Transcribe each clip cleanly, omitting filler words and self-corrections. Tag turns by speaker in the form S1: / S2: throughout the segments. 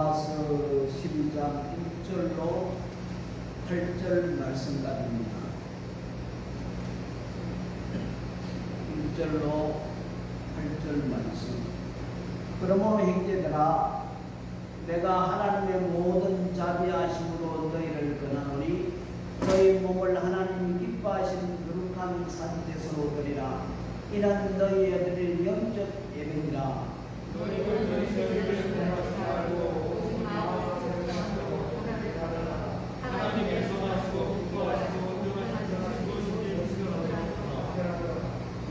S1: 로마서 12장 1절로 8절 말씀까지입니다. 1절로 8절 말씀. 그러므로 형제들아, 내가 하나님의 모든 자비하심으로 너희를 권하노니 너희 몸을 하나님이 기뻐하시는 거룩한 산제소로 드리라. 이는 너희의 드릴 영적 예배니라.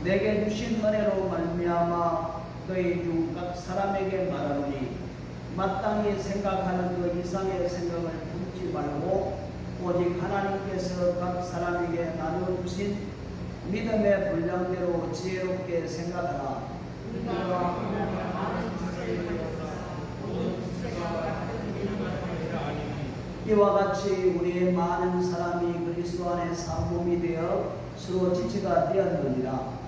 S1: 내게 주신 은혜로 말미암아 너희 중 각 사람에게 말하노니 마땅히 생각하는 그 이상의 생각을 품지 말고 오직 하나님께서 각 사람에게 나누어 주신 믿음의 분량대로 지혜롭게 생각하라. 이와 같이 우리의 많은 사람이 그리스도 안에서 한 몸이 되어 서로 지체가 되었느니라.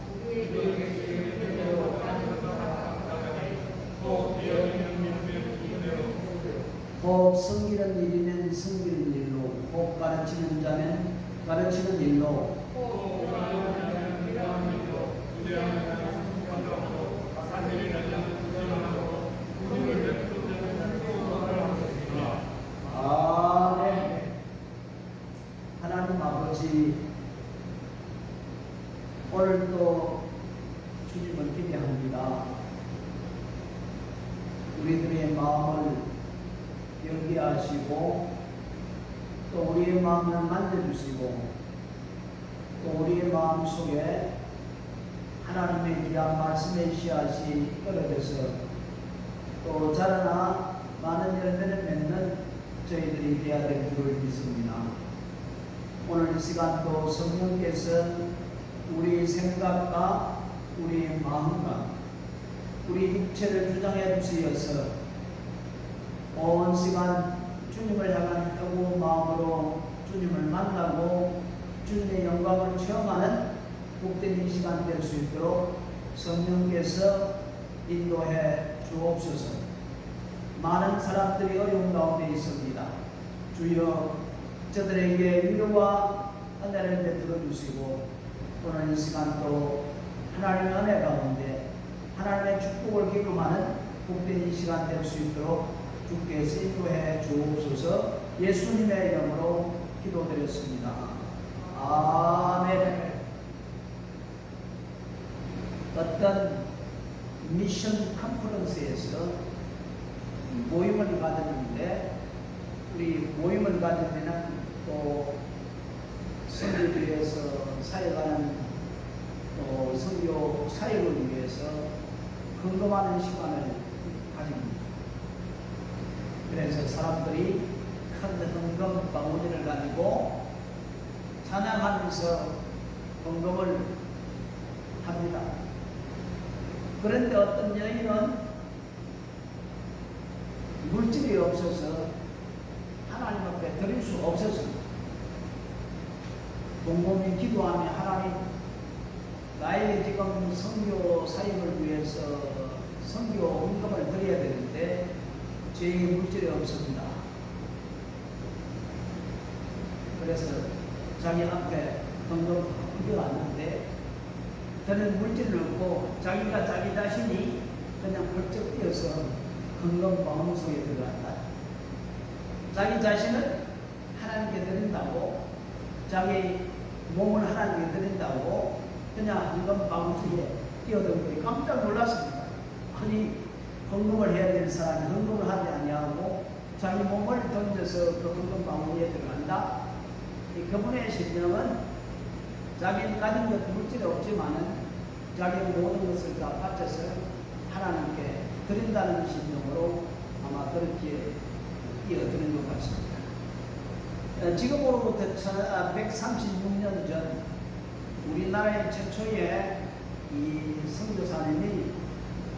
S1: 혹 섬기는 일이면 섬기는 일로, 혹 가르치는 자는 가르치는 일로, 아멘. 하나님 아버지, 오늘도 주님을 기대합니다. 우리들의 마음을 연기하시고 또 우리의 마음을 만져주시고 또 우리의 마음 속에 하나님의 귀한 말씀의 씨앗이 떨어져서 또 자라나 많은 열매를 맺는 저희들이 되어야 될 줄을 믿습니다. 오늘 이 시간도 성령께서 우리 생각과 우리 마음과 우리 육체를 주장해 주시어서 온 시간 주님을 향한 뜨거운 마음으로 주님을 만나고 주님의 영광을 체험하는 복된 이 시간 될 수 있도록 성령께서 인도해 주옵소서. 많은 사람들이 어려운 가운데 있습니다. 주여 저들에게 위로와 은혜를 베풀어 주시고 오늘 이 시간도 하나님의 은혜 가운데 하나님의 축복을 경험하는 복된 이 시간 될 수 있도록 주께서 인도해 주옵소서. 예수님의 이름으로 기도드렸습니다. 아멘. 어떤 미션 컨퍼런스에서 모임을 가졌는데 우리 모임을 가질 때는 또 선교를 위해서 사역하는 또 선교 사역을 위해서 헌금하는 시간을 가집니다. 그래서 사람들이 큰 헌금 바구니를 가지고 찬양하면서 헌금을 합니다. 그런데 어떤 여인은 물질이 없어서 하나님 앞에 드릴 수 없어서 곰곰이 기도하며 하나님, 나에게 지금 선교 사역을 위해서 선교 헌금을 드려야 되는데 제게 물질이 없습니다. 그래서 자기 앞에 헌금 옮겨왔는데 저는 물질을 얻고 자기가 자기 자신이 그냥 벌쩍 뛰어서 헌금 바구니 속에 들어간다. 자기 자신을 하나님께 드린다고, 자기 몸을 하나님께 드린다고 그냥 헌금 바구니에 뛰어들고 깜짝 놀랐습니다. 아니 헌금을 해야 될 사람이 헌금을 하지 아니하고 자기 몸을 던져서 그 헌금 바구니에 들어간다. 그분의 신령은 자기는 가진 것 물질이 없지만은 자기 모든 것을 다 바쳐서 하나님께 드린다는 신령으로 아마 그렇게 뛰어드는 것 같습니다. 지금으로부터 136년 전 우리나라의 최초의 이 선교사님이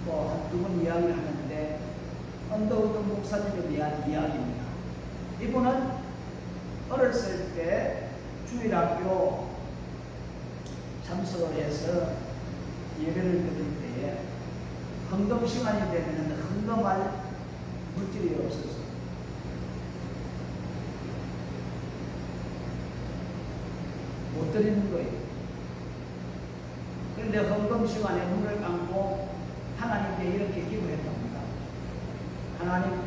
S1: 또 한두 번 이야기를 하는데 언더우드 목사님에 대한 이야기입니다. 이분은 어렸을 때 주일학교 참석을 해서 예배를 드릴 때에 헌금 시간이 되면 헌금할 물질이 없어서 못 드리는 거예요. 그런데 헌금 시간에 눈을 감고 하나님께 이렇게 기도했답니다. 하나님,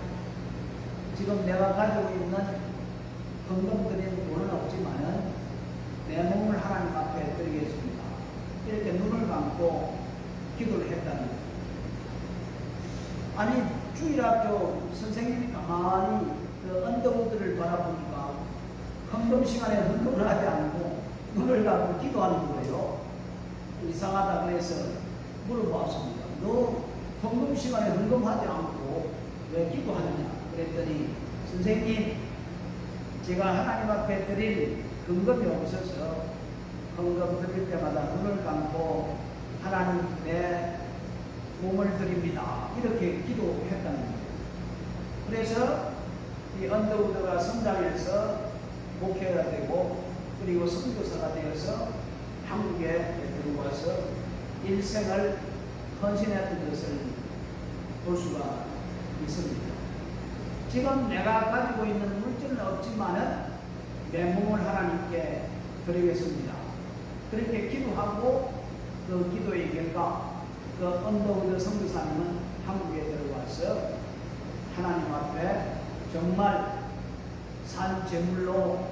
S1: 지금 내가 가지고 있는 헌금 드리는 돈은 없지만은 내 몸을 하나님 앞에 드리겠습니다. 이렇게 눈을 감고 기도를 했다는 거예요. 아니, 주일학교 선생님이 가만히 그 언더우드를 바라보니까 헌금 시간에 헌금을 하지 않고 눈을 감고 기도하는 거예요. 이상하다 그래서 물어봤습니다. 너 헌금 시간에 헌금하지 않고 왜 기도하느냐? 그랬더니 선생님, 제가 하나님 앞에 드릴 헌금이 없어서 헌금 드릴 때마다 눈을 감고 하나님 내 몸을 드립니다. 이렇게 기도했다는 거예요. 그래서 이 언더우드가 성장해서 목회가 되고 그리고 선교사가 되어서 한국에 들어와서 일생을 헌신했던 것을 볼 수가 있습니다. 지금 내가 가지고 있는 물질은 없지만은 내 몸을 하나님께 드리겠습니다. 그렇게 기도하고 그 기도의 결과 그 언더우드 선교사님은 한국에 들어와서 하나님 앞에 정말 산 제물로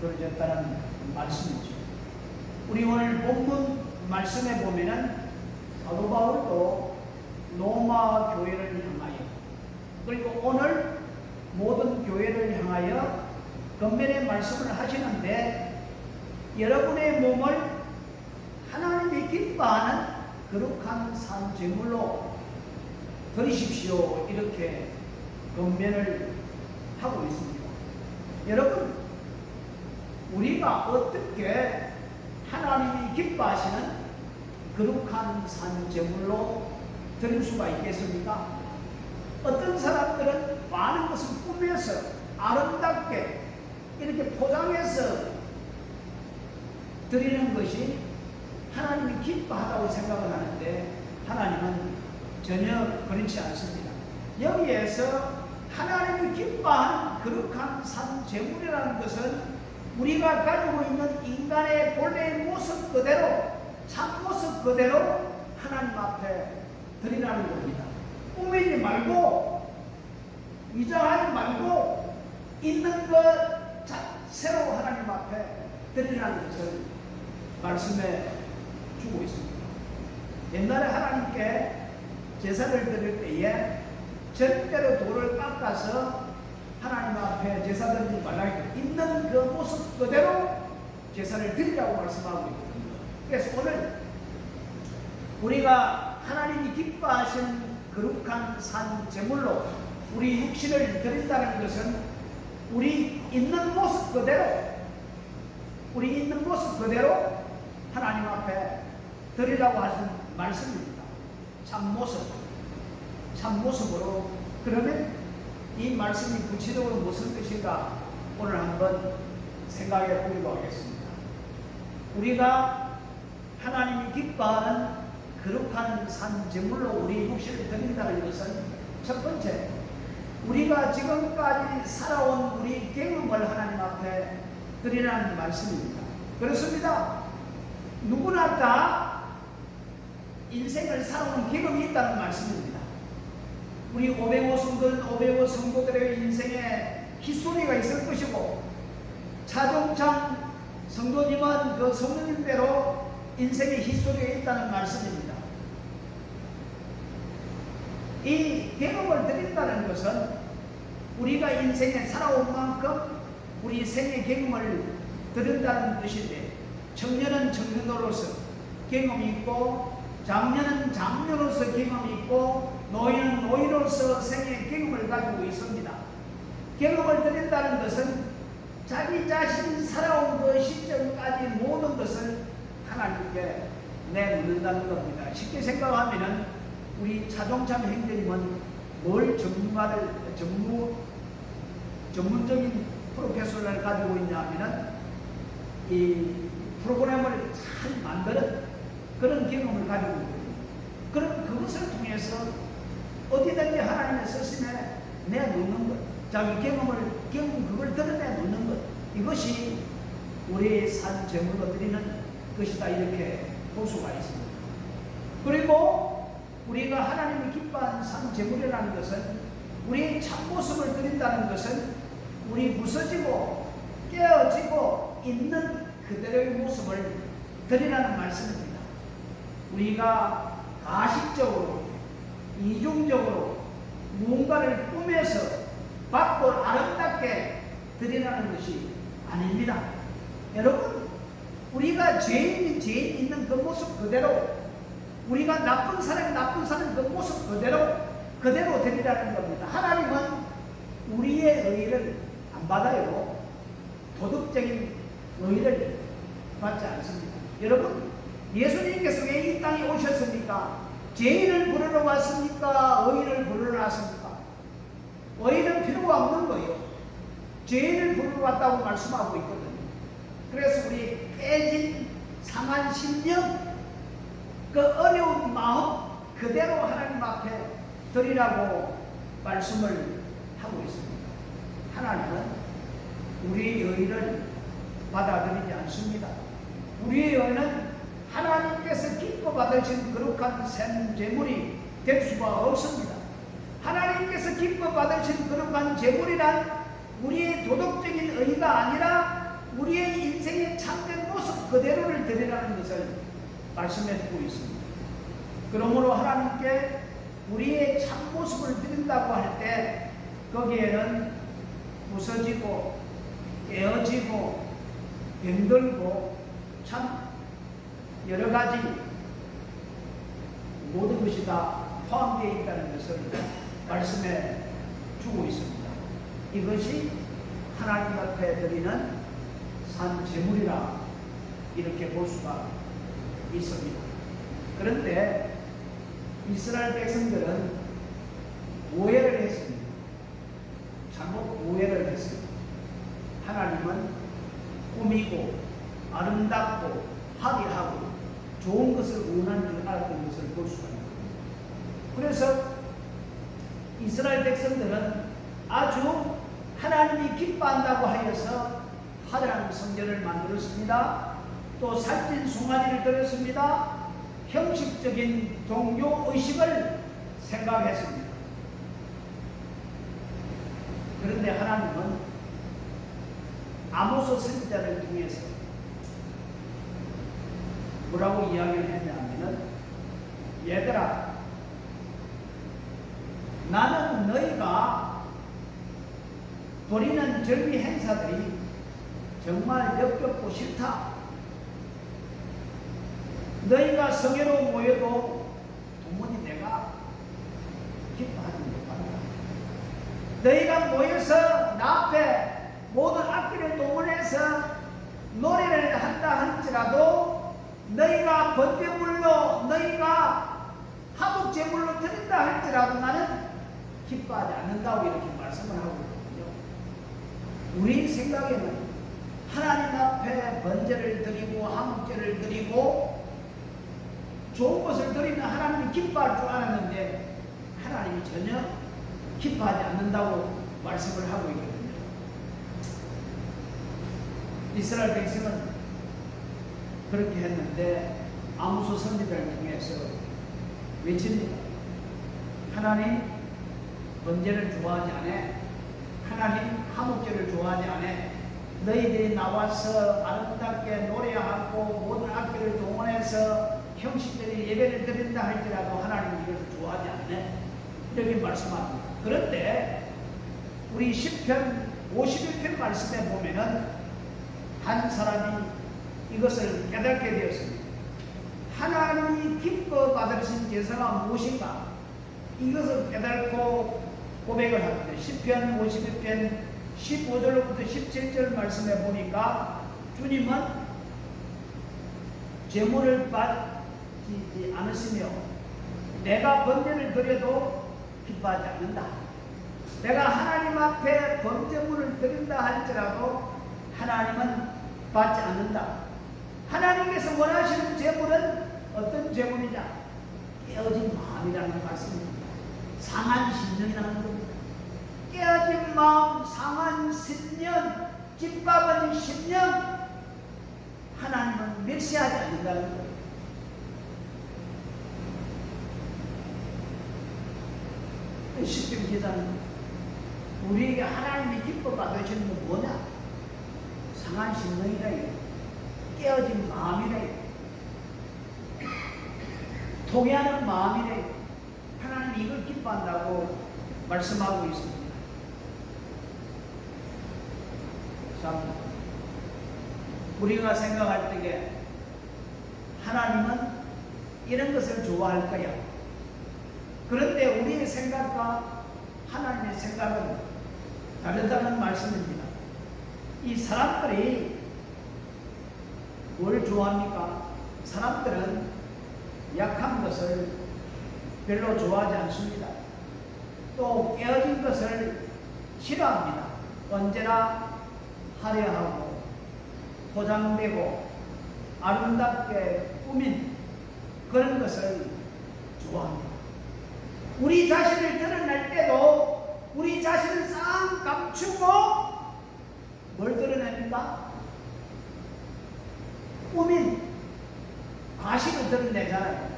S1: 드려졌다는 말씀이죠. 우리 오늘 본문 말씀에 보면은 사도 바울도 로마 교회를 향하여 그리고 오늘 모든 교회를 향하여 권면의 말씀을 하시는데 여러분의 몸을 하나님이 기뻐하는 거룩한 산 제물로 드리십시오. 이렇게 권면을 하고 있습니다. 여러분, 우리가 어떻게 하나님이 기뻐하시는 거룩한 산 제물로 드릴 수가 있겠습니까? 어떤 사람들은 많은 것을 꾸며서 아름답게 이렇게 포장해서 드리는 것이 하나님이 기뻐하다고 생각을 하는데 하나님은 전혀 그렇지 않습니다. 여기에서 하나님이 기뻐하는 거룩한 산 제물이라는 것은 우리가 가지고 있는 인간의 본래의 모습 그대로 참 모습 그대로 하나님 앞에 드리라는 겁니다. 꾸미지 말고 위장하지 말고 있는 것 자체로 하나님 앞에 드리라는 것을 말씀해 주고 있습니다. 옛날에 하나님께 제사를 드릴 때에 절대로 돌을 깎아서 하나님 앞에 제사 드리지 말라 했고 있는 그 모습 그대로 제사를 드리라고 말씀하고 있거든요. 그래서 오늘 우리가 하나님이 기뻐하시는 거룩한 산 제물로 우리 육신을 드린다는 것은 우리 있는 모습 그대로 하나님 앞에 드리라고 하신 말씀입니다. 참모습으로. 그러면 이 말씀이 구체적으로 무슨 뜻인가 오늘 한번 생각해 보려고 하겠습니다. 우리가 하나님이 기뻐하는 거룩한 산 제물로 우리 육신을 드린다는 것은 첫 번째, 우리가 지금까지 살아온 우리 경험을 하나님 앞에 드리라는 말씀입니다. 그렇습니다. 누구나 다 인생을 살아온 경험이 있다는 말씀입니다. 우리 505 성도들의 인생에 히스토리가 있을 것이고 차종창 성도님은 그 성도님대로 인생의 히스토리가 있다는 말씀입니다. 이 경험을 드린다는 것은 우리가 인생에 살아온 만큼 우리 생의 경험을 드린다는 뜻인데 청년은 청년으로서 경험이 있고 장년은 장년으로서 경험이 있고 노인은 노인으로서 생의 경험을 가지고 있습니다. 경험을 드린다는 것은 자기 자신이 살아온 그 시점까지 모든 것을 하나님께 내놓는다는 겁니다. 쉽게 생각하면은 우리 차종참 행정님은 뭘 전문적인 프로페셔널을 가지고 있냐면은 이 프로그램을 잘 만드는 그런 경험을 가지고 있거든요. 그럼 그것을 통해서 어디든지 하나님의 쓰심에 내놓는 것, 자기 경험 그걸 드러내놓는 것, 이것이 우리의 산 제물로 드리는 것이다, 이렇게 볼 수가 있습니다. 그리고 우리가 하나님이 기뻐하는 산 제물이라는 것은, 우리의 참모습을 드린다는 것은 우리 부서지고 깨어지고 있는 그대로의 모습을 드리라는 말씀입니다. 우리가 가식적으로 이중적으로 무언가를 꾸며서 받고 아름답게 드리라는 것이 아닙니다. 여러분, 우리가 죄인 있는 그 모습 그대로, 우리가 나쁜 사람 그 모습 그대로 드리라는 겁니다. 하나님은 우리의 의를 안 받아요. 도덕적인 의를 받지 않습니다. 여러분, 예수님께서 왜 이 땅에 오셨습니까? 죄인을 부르러 왔습니까? 의인을 부르러 왔습니까? 의인은 필요가 없는 거예요. 죄인을 부르러 왔다고 말씀하고 있거든요. 그래서 우리 깨진 상한 심령, 그 어려운 마음 그대로 하나님 앞에 드리라고 말씀을 하고 있습니다. 하나님은 우리의 의를 받아들이지 않습니다. 우리의 의는 하나님께서 기뻐 받으신 거룩한 샘 제물이 될 수가 없습니다. 하나님께서 기뻐 받으신 거룩한 제물이란 우리의 도덕적인 의가 아니라 우리의 인생의 참된 모습 그대로를 드리라는 것을 말씀해 주고 있습니다. 그러므로 하나님께 우리의 참모습을 드린다고 할 때 거기에는 부서지고 깨어지고 병들고 참 여러가지 모든 것이 다 포함되어 있다는 것을 말씀해 주고 있습니다. 이것이 하나님 앞에 드리는 산 제물이라 이렇게 볼 수가 있습니다. 그런데 이스라엘 백성들은 오해를 했습니다. 잘못 오해를 했습니다. 하나님은 꾸미고 아름답고 화려하고 좋은 것을 원하는 줄 알았던 것을 볼 수가 있습니다. 그래서 이스라엘 백성들은 아주 하나님이 기뻐한다고 하여서 화려한 성전을 만들었습니다. 또 살찐 송아지를 드렸습니다. 형식적인 종교의식을 생각했습니다. 그런데 하나님은 아모스 선지자를 통해서 뭐라고 이야기를 했냐면, 얘들아, 나는 너희가 벌이는 절기 행사들이 정말 역겹고 싫다. 너희가 성회로 모여도 도무지 내가 기뻐하지 못한다. 너희가 모여서 나 앞에 모든 악기를 동원해서 노래를 한다 할지라도 너희가 번제물로, 너희가 화목제물로 드린다 할지라도 나는 기뻐하지 않는다고 이렇게 말씀을 하고 있거든요. 우리 생각에는 하나님 앞에 번제를 드리고 화목제를 드리고 좋은 것을 드리면 하나님이 기뻐할 줄 알았는데 하나님이 전혀 기뻐하지 않는다고 말씀을 하고 있거든요. 이스라엘 백성은 그렇게 했는데 아모스 선지자를 통해서 외칩니다. 하나님 번제를 좋아하지 않아. 하나님 화목제를 좋아하지 않아. 너희들이 나와서 아름답게 노래하고 모든 악기를 동원해서 형식적인 예배를 드린다 할지라도 하나님이 이것을 좋아하지 않네. 이렇게 말씀합니다. 그런데 우리 시편 51편 말씀에 보면은 한 사람이 이것을 깨닫게 되었습니다. 하나님이 기뻐 받으신 제사가 무엇인가? 이것을 깨닫고 고백을 합니다. 시편 51편 15절로부터 17절 말씀에 보니까 주님은 제물을 받지 않으시며 내가 번제를 드려도 기뻐하지 않는다. 내가 하나님 앞에 번제물을 드린다 할지라도 하나님은 받지 않는다. 하나님께서 원하시는 제물은 어떤 제물이냐? 깨어진 마음이라는 말씀입니다. 상한 심령이라는 겁니다. 깨어진 마음, 상한 심령, 깃밥은 심령, 하나님은 멸시하지 않는다는 거예요. 시편 기자는 우리에게 하나님이 기뻐 받으시는 건 뭐냐? 상한 심령이래요. 깨어진 마음이래요. 통해하는 마음이래요. 하나님이 이걸 기뻐한다고 말씀하고 있습니다. 참, 우리가 생각할 때에 하나님은 이런 것을 좋아할 거야. 그런데 우리의 생각과 하나님의 생각은 다르다는 말씀입니다. 이 사람들이 뭘 좋아합니까? 사람들은 약한 것을 별로 좋아하지 않습니다. 또 깨어진 것을 싫어합니다. 언제나 화려하고 포장되고 아름답게 꾸민 그런 것을 좋아합니다. 우리 자신을 드러낼 때도 우리 자신을 싹 감추고 뭘 드러냅니까? 꾸민 가식을 드러내잖아요.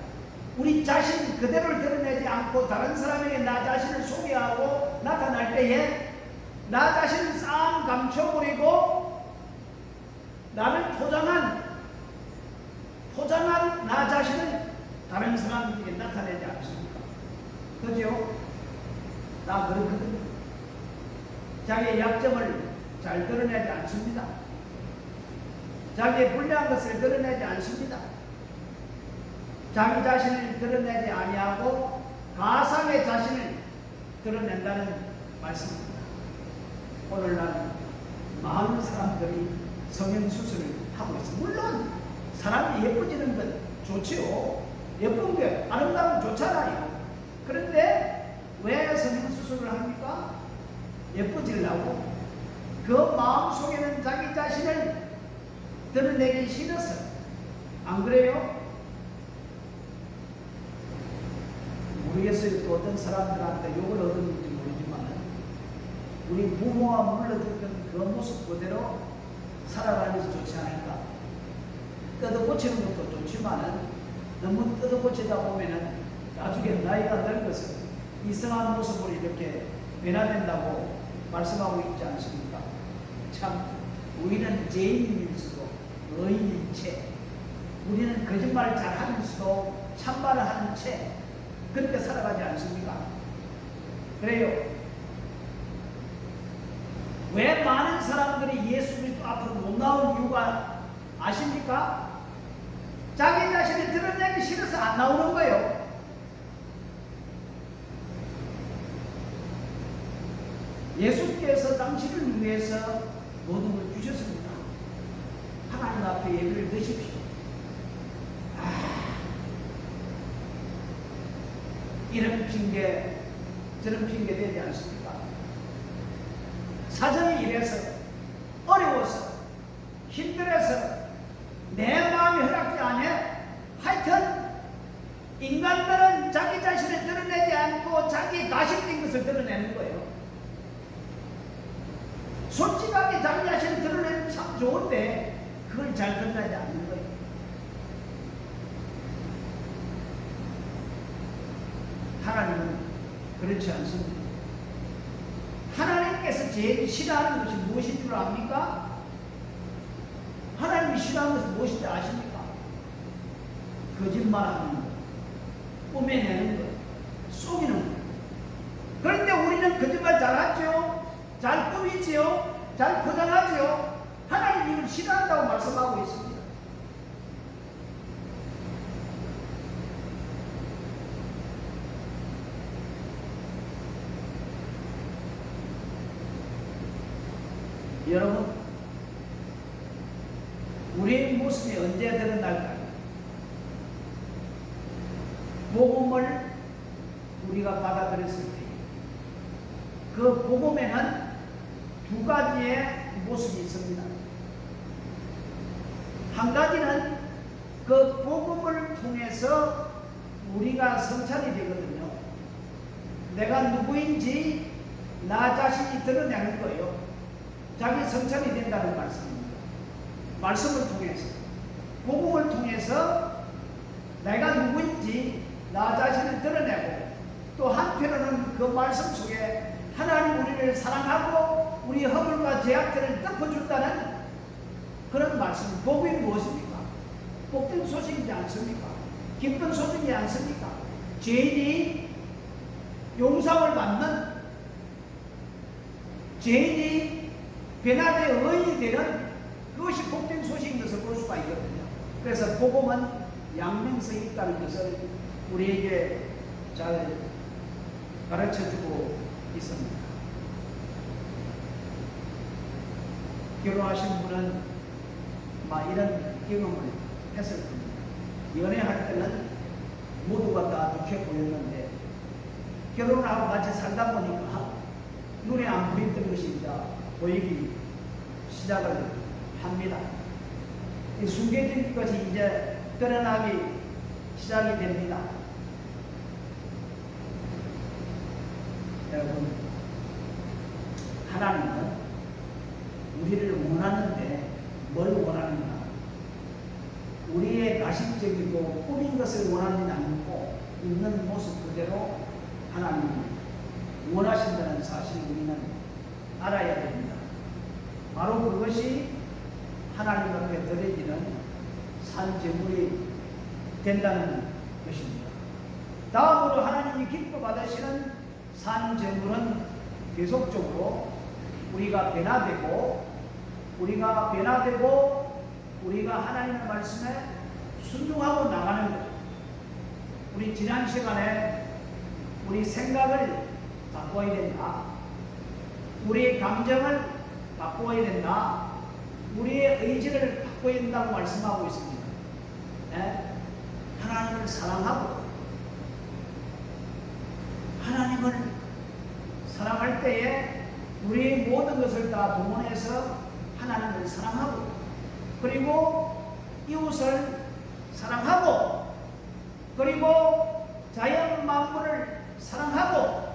S1: 우리 자신 그대로를 드러내지 않고 다른 사람에게 나 자신을 소개하고 나타날 때에 나 자신을 싹 감춰버리고 나를 포장한 나 자신을 다른 사람에게 나타내지 않습니까? 그죠? 나 그렇거든요. 자기의 약점을 잘 드러내지 않습니다. 자기의 불량한 것을 드러내지 않습니다. 자기 자신을 드러내지 아니하고 가상의 자신을 드러낸다는 말씀입니다. 오늘날 많은 사람들이 성형수술을 하고 있습니다. 물론 사람이 예뻐지는 건 좋지요. 예쁜 게 아름다우면 좋잖아요. 그런데 왜 성형수술을 합니까? 예뻐지려고. 그 마음속에는 자기 자신을 드러내기 싫어서. 안 그래요? 모르겠어요. 또 어떤 사람들한테 욕을 얻었는지 모르지만 우리 부모가 물러줬던 그 모습 그대로 살아가면서 좋지 않을까? 뜯어고치는 것도 좋지만 너무 뜯어고치다 보면은 나중에 나이가 늙어서 이상한 모습으로 이렇게 변화된다고 말씀하고 있지 않습니까? 참 우리는 죄인이면서도 의인인 채, 우리는 거짓말을 잘하면서도 참말을 하는 채 그렇게 살아가지 않습니까? 그래요. 왜 많은 사람들이 예수 그리스도 앞으로 못 나온 이유가 아십니까? 자기 자신을 드러내기 싫어서 안 나오는 거예요. 예수께서 당신을 위해서 모든 걸 주셨습니다. 하나님 앞에 예배를 드십시오. 이런 핑계 저런 핑계 되지 않습니까? 사정이 이래서 어려워서 힘들어서 내 마음이 허락지 않아. 하여튼 인간들은 자기 자신을 드러내지 않고 자기 가식된 것을 드러내는 거예요. 솔직하게 자기 자신을 드러내는 참 좋은데 그걸 잘 드러내지 않는 거예요. 하나님은 그렇지 않습니다. 하나님께서 제일 싫어하는 것이 무엇인 줄 압니까? 하나님이 싫어하는 것은 무엇인지 아십니까? 거짓말하는 것, 꾸며내는 것, 속이는 것. 그런데 우리는 거짓말 잘하죠? 잘 꾸미지요? 잘 포장하지요? 하나님이 이걸 싫어한다고 말씀하고 있습니다. 여러분, 우리의 모습이 언제 드러날까요? 복음을 우리가 받아들였을 때, 그 복음에는 두 가지의 모습이 있습니다. 한 가지는 그 복음을 통해서 우리가 성찰이 되거든요. 내가 누구인지 나 자신이 드러내는 거예요. 자기 성찰이 된다는 말씀입니다. 말씀을 통해서, 복음을 통해서 내가 누구인지 나 자신을 드러내고, 또 한편으로는 그 말씀 속에 하나님 우리를 사랑하고 우리 허물과 죄악들을 덮어준다는 그런 말씀. 복음이 무엇입니까? 복된 소식이지 않습니까? 기쁜 소식이지 않습니까? 죄인이 용서를 받는, 죄인이 변화되어 의인이 되는 그것이 복된 소식인 것을 볼 수가 있거든요. 그래서 복음은 양면성이 있다는 것을 우리에게 잘 가르쳐주고 있습니다. 결혼하신 분은 이런 경험을 했을 겁니다. 연애할 때는 모두가 다 좋게 보였는데 결혼하고 같이 살다 보니까 눈에 안 보이던 것이 이제 보이기 시작을 합니다. 이 숨겨진 것이 이제 드러나기 시작이 됩니다. 여러분, 하나님은 우리를 원하는데 뭘 원하는가? 우리의 가식적이고 꾸민 것을 원하는 게 아니고 있는 모습 그대로 하나님이 원하신다는 사실을 우리는 알아야 됩니다. 바로 그것이 하나님 앞에 드려지는 산제물이 된다는 것입니다. 다음으로 하나님이 기뻐 받으시는 산제물은 계속적으로 우리가 변화되고 우리가 하나님의 말씀에 순종하고 나가는 것. 우리 지난 시간에 우리 생각을 바꿔야 된다. 우리의 감정을 바꿔야 된다. 우리의 의지를 바꿔야 된다고 말씀하고 있습니다. 하나님을 사랑하고, 하나님을 사랑할 때에 우리의 모든 것을 다 동원해서 하나님을 사랑하고, 그리고 이웃을 사랑하고, 그리고 자연 만물을 사랑하고,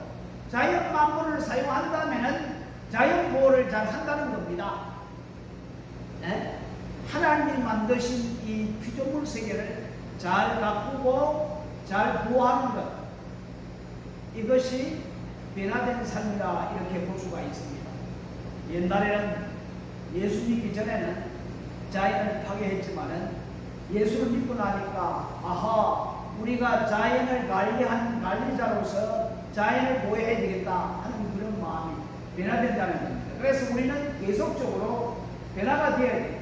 S1: 자연 만물을 사용한다면 자연 보호를 잘 한다는 겁니다. 하나님이 만드신 이 피조물 세계를 잘 가꾸고 잘 보호하는 것, 이것이 변화된 삶이라 이렇게 볼 수가 있습니다. 옛날에는 예수 믿기 전에는 자연을 파괴했지만은 예수를 믿고 나니까 우리가 자연을 관리한 관리자로서 자연을 보호해야 되겠다 하는 그런 마음이 변화된다는 겁니다. 그래서 우리는 계속적으로 변화가 되어야 돼요.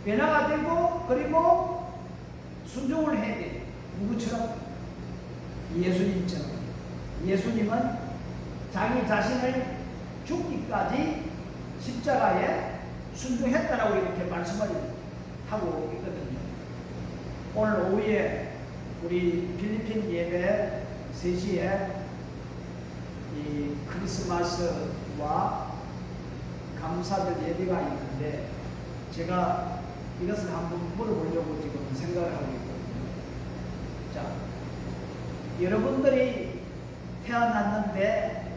S1: 변화가 되고, 그리고 순종을 해야 돼요. 누구처럼? 예수님처럼. 예수님은 자기 자신을 죽기까지 십자가에 순종했다라고 이렇게 말씀을 하고 있거든요. 오늘 오후에 우리 필리핀 예배 3시에 이 크리스마스와 감사절 예배가 있는데 제가 이것을 한번 물어보려고 지금 생각을 하고 있거든요. 자, 여러분들이 태어났는데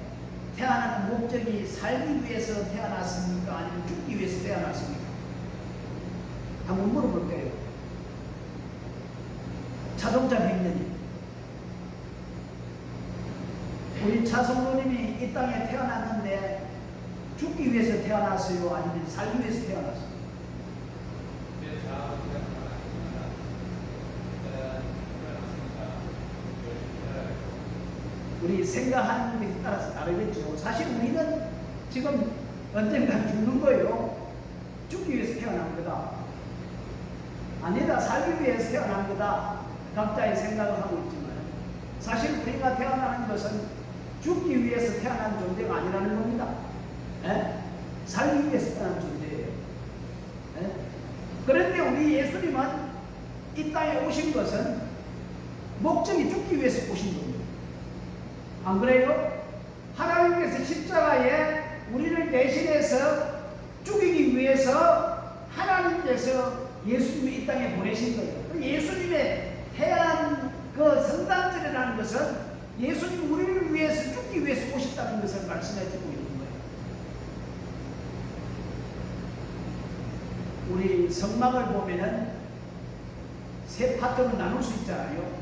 S1: 태어나는 목적이 살기 위해서 태어났습니까? 아니면 죽기 위해서 태어났습니까? 한번 물어볼게요. 자동차 백년이 우리 차성로님이 이 땅에 태어났는데 죽기 위해서 태어났어요? 아니면 살기 위해서 태어났어요? 우리 생각하는 것에 따라서 다르겠죠. 사실 우리는 지금 언젠가 죽는 거예요. 죽기 위해서 태어난 거다. 아니다, 살기 위해서 태어난 거다. 각자의 생각을 하고 있지만 사실 우리가 태어나는 것은 죽기 위해서 태어난 존재가 아니라는 겁니다. 살기 위해서 태어난 존재예요. 그런데 우리 예수님은 이 땅에 오신 것은 목적이 죽기 위해서 오신 겁니다. 안 그래요? 하나님께서 십자가에 우리를 대신해서 죽이기 위해서 하나님께서 예수님을 이 땅에 보내신 거예요. 예수님의 태어난 그 성탄절이라는 것은 예수님 우리를 위해 있다는 것을 말씀해 주고 있는 거예요. 우리 성막을 보면은 세 파트로 나눌 수 있잖아요.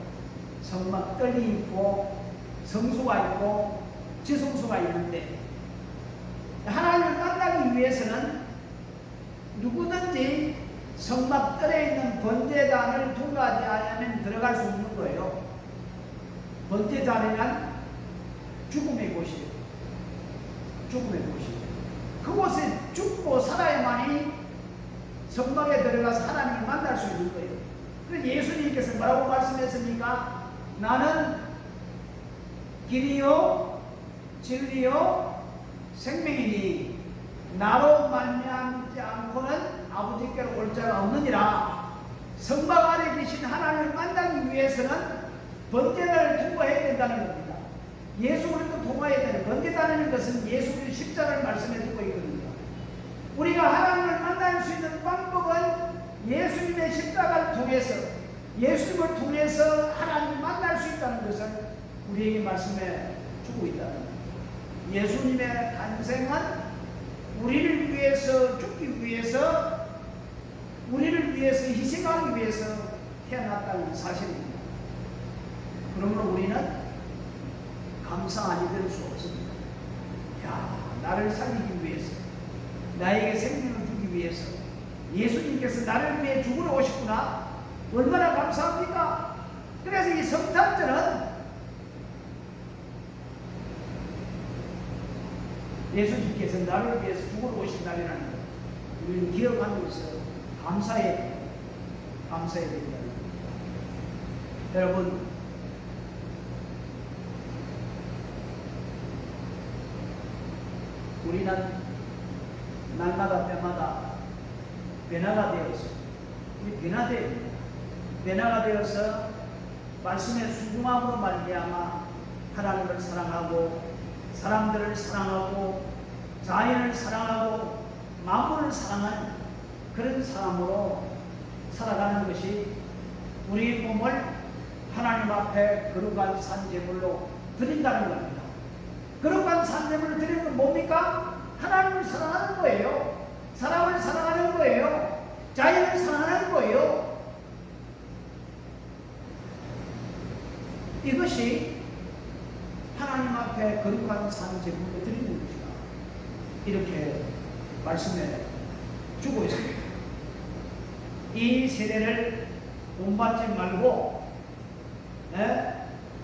S1: 성막 뜰이 있고 성수가 있고 지성소가 있는데, 하나님을 만나기 위해서는 누구든지 성막 뜰에 있는 번제단을 통과하지 않으면 들어갈 수 없는 거예요. 번제단이란 죽음의 곳이에요. 죽음의 곳이에요. 그곳에 죽고 살아야만이 성막에 들어가서 하나님을 만날 수 있는 거예요. 그래서 예수님께서 뭐라고 말씀했습니까? 나는 길이요 진리요 생명이니 나로 말미암지 않고는 아버지께로 올 자가 없느니라. 성막 안에 계신 하나님을 만나기 위해서는 번제를 통과해야 된다는 겁니다. 예수 그리스도 통과해야 되는, 번제라는 것은 예수 그리스도 십자가를 말씀해 주고 있거든요. 우리가 하나님을 만날 수 있는 방법은 예수님의 십자가를 통해서, 예수님을 통해서 하나님을 만날 수 있다는 것을 우리에게 말씀해 주고 있다는 겁니다. 예수님의 탄생은 우리를 위해서 죽기 위해서, 우리를 위해서 희생하기 위해서 태어났다는 사실입니다. 그러므로 우리는 감사 아니 될 수 없습니다. 야, 나를 살리기 위해서, 나에게 생명을 주기 위해서 예수님께서 나를 위해 죽으러 오셨구나. 얼마나 감사합니까? 그래서 이 성탄절은 예수님께서 나를 위해서 죽으러 오신 날이라는 것, 우리는 기억하면서 감사해야 돼요. 감사해야 된다는 것. 여러분, 우리는 날마다 때마다 변화가 되어서, 우리 변화돼야 됩니다. 변화가 되어서 말씀의 순종함으로 말미암아 하나님을 사랑하고 사람들을 사랑하고 자연을 사랑하고 만물을 사랑하는 그런 사람으로 살아가는 것이 우리 몸을 하나님 앞에 거룩한 산제물로 드린다는 겁니다. 거룩한 산제물을 드리는 건 뭡니까? 하나님을 사랑하는 거예요. 사람을 사랑하는 거예요. 자연을 사랑하는 거예요. 이것이 하나님 앞에 거룩한 산제물을 드리는 것이다. 이렇게 말씀해 주고 있습니다. 이 세대를 본받지 말고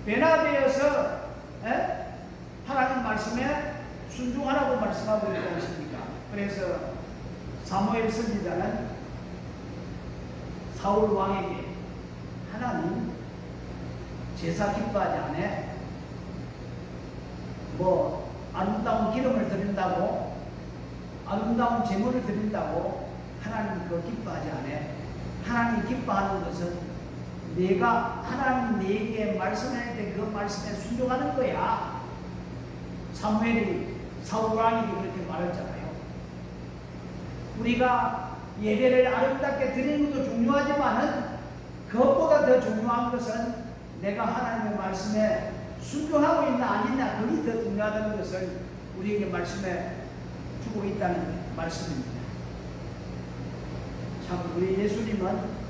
S1: 변화되어서 하나님 말씀에 순종하라고 말씀하고 있지 않습니까? 그래서 사무엘 선지자는 사울 왕에게 하나님 제사 기뻐하지 않아? 뭐 아름다운 기름을 드린다고, 아름다운 제물을 드린다고 하나님 그거 기뻐하지 않아? 하나님 기뻐하는 것은 내가 하나님 내게 말씀할 때 그 말씀에 순종하는 거야. 사무엘이 사울 왕에게 그렇게 말했잖아요. 우리가 예배를 아름답게 드리는 것도 중요하지만은 그것보다 더 중요한 것은 내가 하나님의 말씀에 순종하고 있나 아니냐, 그게 더 중요하다는 것을 우리에게 말씀해 주고 있다는 말씀입니다. 참, 우리 예수님은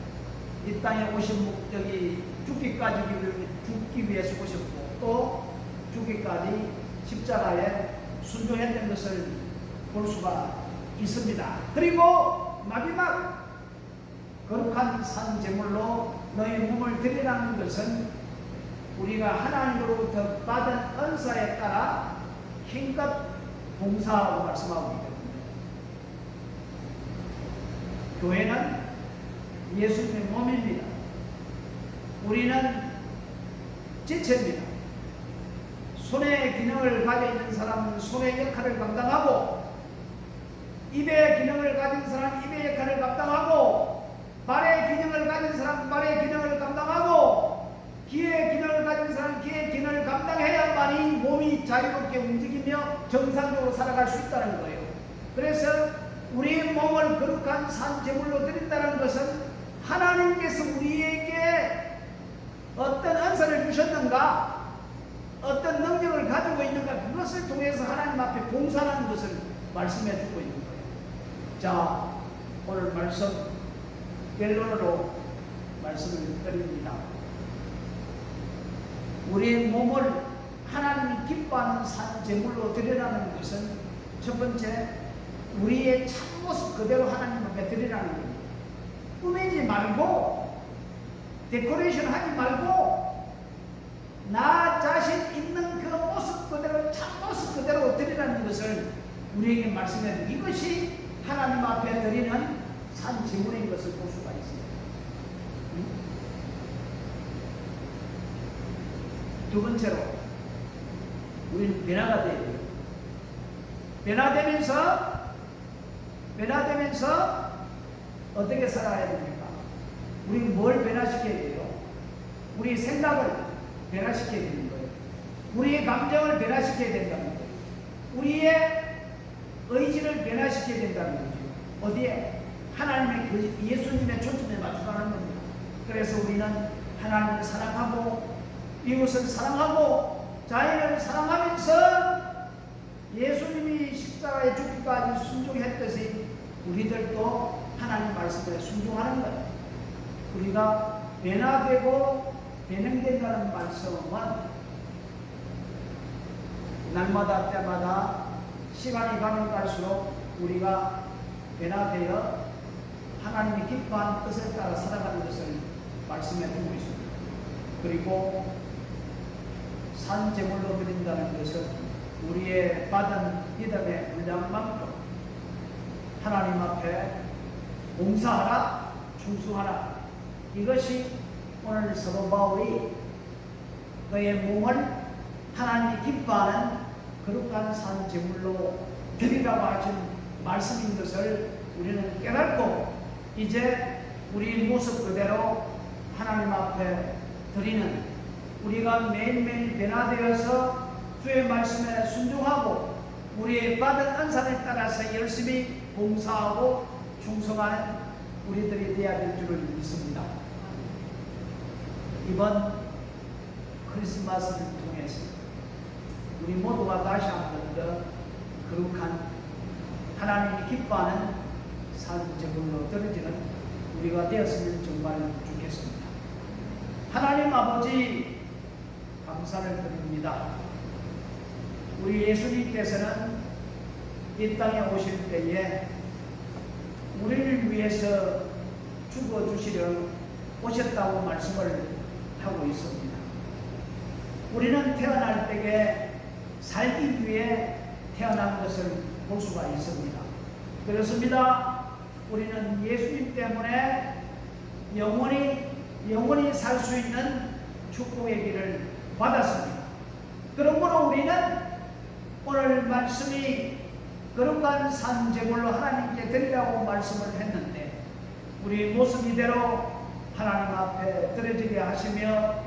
S1: 이 땅에 오신 목적이 죽기 위해서 오셨고 또 죽기까지 십자가에 순종했던 것을 볼 수가 있습니다. 그리고 마지막 거룩한 산제물로 너희 몸을 드리라는 것은 우리가 하나님으로부터 받은 은사에 따라 힘껏 봉사하고 말씀하고 있거든요. 교회는 예수님의 몸입니다. 우리는 지체입니다. 손의 기능을 가지고 있는 사람은 손의 역할을 감당하고, 입의 기능을 가진 사람은 입의 역할을 감당하고, 발의 기능을 가진 사람은 발의 기능을 감당하고, 귀의 기능을 가진 사람은 귀의 기능을 감당해야만이 몸이 자유롭게 움직이며 정상적으로 살아갈 수 있다는 거예요. 그래서 우리의 몸을 거룩한 산제물로 드린다는 것은 하나님께서 우리에게 어떤 은사를 주셨는가, 어떤 능력을 가지고 있는가, 그것을 통해서 앞에 봉사하는 것을 말씀해 주고 있는 거예요. 자, 오늘 말씀 결론으로 말씀을 드립니다. 우리의 몸을 하나님이 기뻐하는 산 제물로 드리라는 것은 첫 번째, 우리의 참모습 그대로 하나님 앞에 드리라는 겁니다. 꾸미지 말고 데코레이션 하지 말고 나 자신 있는 그 모습 그대로, 참모습 그대로 드리라는 것을 우리에게 말씀해 주는, 이것이 하나님 앞에 드리는 산 제물인 것을 볼 수가 있습니다. 두 번째로, 우리는 변화가 되어야 돼요. 변화되면서 어떻게 살아야 됩니까? 우리는 뭘 변화시켜야 돼요? 우리 생각을 변화시켜야 되는 거예요. 우리의 감정을 변화시켜야 된다는 거예요. 우리의 의지를 변화시켜야 된다는 거죠. 어디에? 하나님의 그 예수님의 초점에 맞춰가는 겁니다. 그래서 우리는 하나님을 사랑하고 이웃을 사랑하고 자연을 사랑하면서 예수님이 십자가에 죽기까지 순종했듯이 우리들도 하나님 말씀에 순종하는 거예요. 우리가 변화되고 변형된다는 말씀은 날마다 때마다 시간이 가면 갈수록 우리가 변화되어 하나님이 기뻐하는 뜻에 따라 살아가는 것을 말씀해 주고 있습니다. 그리고 산제물로 드린다는 것은 우리의 받은 믿음의 분량만큼 하나님 앞에 봉사하라, 충성하라. 이것이 오늘 사도 바울이 그의 몸을 하나님이 기뻐하는 거룩한 산제물로 드리라고 하신 말씀인 것을 우리는 깨닫고 이제 우리 모습 그대로 하나님 앞에 드리는, 우리가 매일매일 변화되어서 주의 말씀에 순종하고 우리의 받은 은사에 따라서 열심히 봉사하고 충성하는 우리들이 되어야 될 줄을 믿습니다. 이번 크리스마스를 통해서 우리 모두가 다시 한 번 더 거룩한 하나님이 기뻐하는 산제물로 드려지는 우리가 되었으면 정말 좋겠습니다. 하나님 아버지, 감사를 드립니다. 우리 예수님께서는 이 땅에 오실 때에 우리를 위해서 죽어주시려 오셨다고 말씀을 하고 있습니다. 우리는 태어날 때에 살기 위해 태어난 것을 볼 수가 있습니다. 그렇습니다. 우리는 예수님 때문에 영원히 살 수 있는 축복의 길을 받았습니다. 그러므로 우리는 오늘 말씀이 거룩한 산제물로 하나님께 드리라고 말씀을 했는데 우리 모습 이대로 하나님 앞에 드려지게 하시며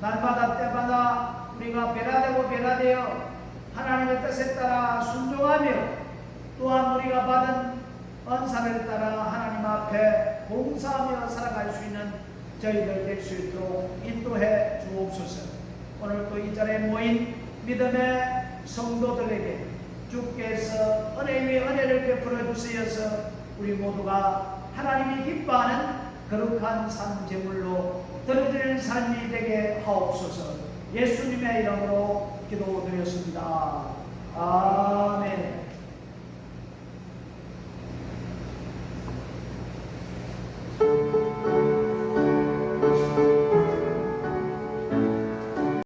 S1: 날마다 때마다 우리가 변화되어 하나님의 뜻에 따라 순종하며 또한 우리가 받은 은사를 따라 하나님 앞에 봉사하며 살아갈 수 있는 저희들 될 수 있도록 인도해 주옵소서. 오늘 또 이 자리에 모인 믿음의 성도들에게 주께서 은혜 위에 은혜를 베풀어 주시어서 우리 모두가 하나님이 기뻐하는 거룩한 산제물로 드려지는 삶이 되게 하옵소서. 예수님의 이름으로 기도드렸습니다. 아멘.